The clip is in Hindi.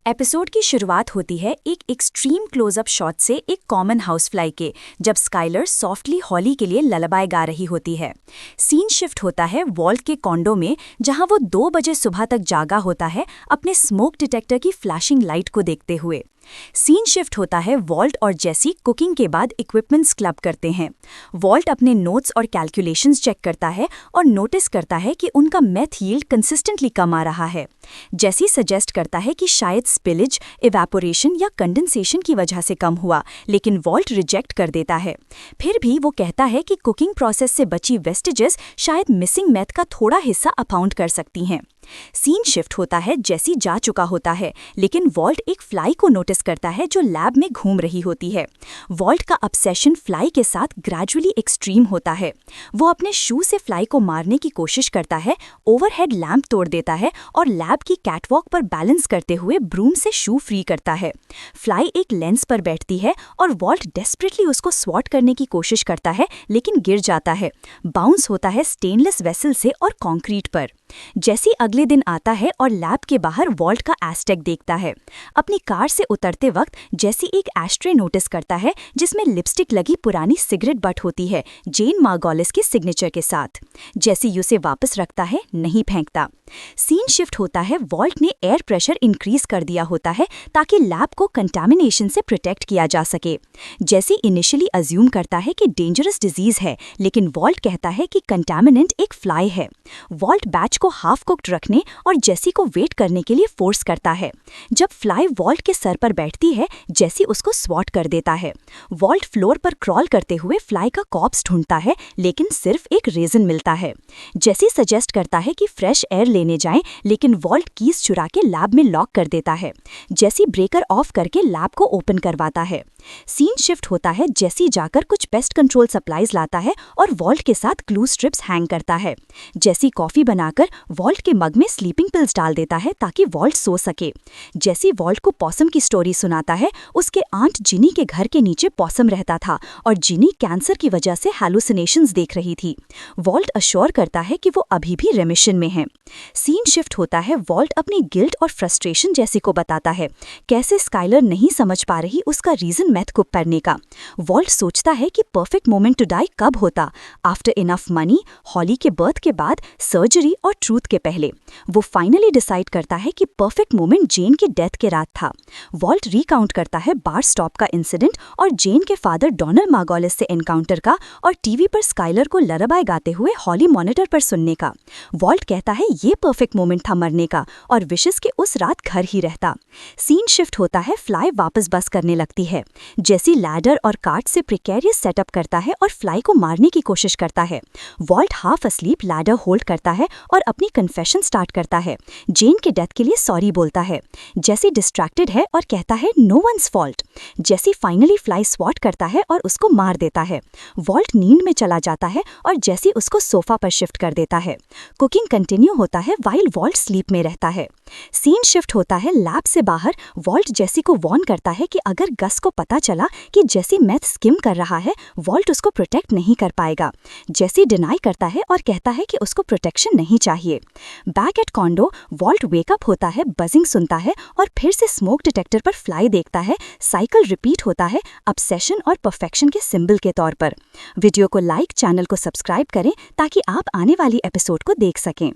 एपिसोड की शुरुआत होती है एक एक्सट्रीम क्लोजअप शॉट से एक कॉमन हाउसफ्लाई के, जब स्काइलर सॉफ्टली हॉली के लिए ललबाई गा रही होती है। सीन शिफ्ट होता है वॉल्ट के कॉन्डो में, जहां वो 2 बजे सुबह तक जागा होता है अपने स्मोक डिटेक्टर की फ्लैशिंग लाइट को देखते हुए। सीन शिफ्ट होता है वॉल्ट और जेसी कुकिंग के बाद इक्विपमेंट्स क्लब करते हैं। वॉल्ट अपने नोट्स और कैलकुलेशंस चेक करता है और नोटिस करता है कि उनका मेथ यील्ड कंसिस्टेंटली कम आ रहा है। जेसी सजेस्ट करता है कि शायद स्पिलेज, इवेपोरेशन या कंडेंसेशन की वजह से कम हुआ, लेकिन वॉल्ट रिजेक्ट कर देता है। फिर भी वो कहता है कि कुकिंग प्रोसेस से बची वेस्टेजेस शायद मिसिंग मेथ का थोड़ा हिस्सा अकाउंट कर सकती हैं। सीन शिफ्ट होता है जेसी जा चुका होता है, लेकिन वॉल्ट एक फ्लाई को नोटिस करता है जो लैब में घूम रही होती है। वॉल्ट का ऑब्सेशन फ्लाई के साथ ग्रेजुअली एक्सट्रीम होता है। वो अपने शू से फ्लाई को मारने की कोशिश करता है, ओवरहेड लैंप तोड़ देता है और लैब की कैटवॉक पर बैलेंस करते हुए ब्रूम से शू फ्री करता है। फ्लाई एक लेंस पर बैठती है और वॉल्ट डेस्परेटली उसको स्वॉट करने की कोशिश करता है, लेकिन गिर जाता है। बाउंस होता है स्टेनलेस वेसल से और कंक्रीट पर। जेसी अगले दिन आता है और लैब के बाहर वॉल्ट का एस्टेक देखता है। अपनी कार से उतरते वक्त जेसी एक एस्ट्रे नोटिस करता है जिसमें लिपस्टिक लगी पुरानी सिगरेट बट होती है, जेन मार्गोलिस के सिग्नेचर के साथ। जेसी उसे वापस रखता है, नहीं फेंकता। सीन शिफ्ट होता है वॉल्ट ने एयर प्रेशर इंक्रीज कर दिया होता है ताकि लैब को कंटामिनेशन से प्रोटेक्ट किया जा सके। जेसी इनिशियली अज्यूम करता है कि डेंजरस डिजीज है, लेकिन वॉल्ट कहता है कि कंटामिनेंट एक फ्लाई है। वॉल्ट बैच को हाफ कुक्ड रखने और जेसी को वेट करने के लिए फोर्स करता है। जब फ्लाई वॉल्ट के सर पर बैठती है, जेसी उसको स्वॉट कर देता है। वॉल्ट फ्लोर पर क्रॉल करते हुए फ्लाई का कॉर्प्स ढूंढता है, लेकिन सिर्फ एक रेजन मिलता है। जेसी सजेस्ट करता है कि फ्रेश एयर लेने जाएं, लेकिन वॉल्ट कीज चुरा के लैब में लॉक कर देता है। जेसी ब्रेकर ऑफ करके लैब को ओपन करवाता है। सीन शिफ्ट होता है जेसी जाकर कुछ पेस्ट कंट्रोल सप्लाईज लाता है और वॉल्ट के साथ ग्लू स्ट्रिप्स हैंग करता है। जेसी कॉफी बनाकर वॉल्ट के मग में स्लीपिंग पिल्स डाल देता है ताकि वॉल्ट सो सके। जेसी वॉल्ट को पॉसम की स्टोरी सुनाता है। उसके आंट जिनी के घर के नीचे पॉसम रहता था और जिनी कैंसर की वजह से हैलुसिनेशंस देख रही थी। वॉल्ट अश्योर करता है कि वो अभी भी रेमिशन में है। सीन शिफ्ट होता है वॉल्ट अपनी गिल्ट और फ्रस्ट्रेशन जेसी को बताता है, कैसे स्काइलर नहीं समझ पा रही उसका रीजन मेथ कुक करने का। वॉल्ट सोचता है कि परफेक्ट मोमेंट टू डाई कब होता, आफ्टर इनफ मनी, हॉली के बर्थ के बाद, सर्जरी और ट्रूथ के पहले। वो फाइनली डिसाइड करता है कि परफेक्ट मोमेंट जेन के डेथ के रात था। वॉल्ट रिकाउंट करता है बार स्टॉप का इंसिडेंट और जेन के फादर डोनाल्ड मार्गोलिस से एनकाउंटर का और टीवी पर स्काइलर को लरबाई गाते हुए हॉली मॉनिटर पर सुनने का। वॉल्ट कहता है ये परफेक्ट मोमेंट था मरने का और विशेस के उस रात घर ही रहता। सीन शिफ्ट होता है फ्लाई वापस बस करने लगती है। जेसी लैडर और कार्ट से प्रिकेरियस सेटअप करता है और फ्लाई को मारने की कोशिश करता है। Walt half asleep ladder hold करता है और अपनी कन्फेशन स्टार्ट करता है। जेन के डेथ के लिए सॉरी बोलता है। जेसी डिस्ट्रैक्टेड है और कहता है नो वन्स फॉल्ट। जेसी फाइनली फ्लाई स्वॉट करता है और उसको मार देता है। वॉल्ट नींद में चला जाता है और जेसी उसको सोफा पर शिफ्ट कर देता है। कुकिंग कंटिन्यू होता है वाइल वॉल्ट स्लीप में रहता है। सीन शिफ्ट होता है लैब से बाहर। वॉल्ट जेसी को वार्न करता है कि अगर गस को पता चला कि जेसी मेथ स्किम कर रहा है, वॉल्ट उसको प्रोटेक्ट नहीं कर पाएगा। जेसी डिनाई करता है और कहता है कि उसको प्रोटेक्शन नहीं चाहिए। Back at condo, Walt wake up होता है, बजिंग सुनता है और फिर से स्मोक डिटेक्टर पर फ्लाई देखता है। साइकिल रिपीट होता है, ऑब्सेशन और परफेक्शन के सिंबल के तौर पर। वीडियो को लाइक, चैनल को सब्सक्राइब करें ताकि आप आने वाली एपिसोड को देख सकें।